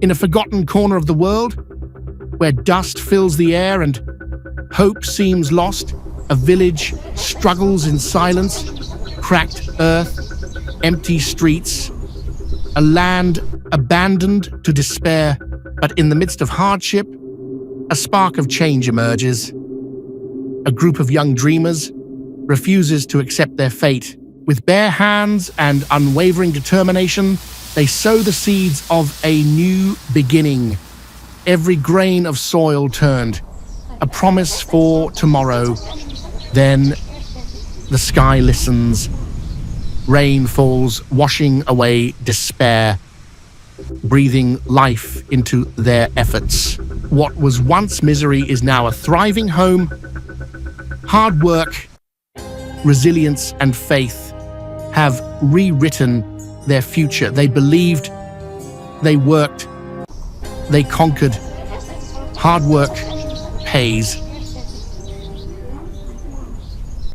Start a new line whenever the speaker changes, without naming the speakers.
In a forgotten corner of the world, where dust fills the air and hope seems lost, a village struggles in silence, cracked earth, empty streets, a land abandoned to despair. But in the midst of hardship, a spark of change emerges. A group of young dreamers refuses to accept their fate. With bare hands and unwavering determination, they sow the seeds of a new beginning. Every grain of soil turned, a promise for tomorrow. Then the sky listens. Rain falls, washing away despair, breathing life into their efforts. What was once misery is now a thriving home. Hard work, resilience, and faith have rewritten their future. They believed, they worked, they conquered. Hard work pays.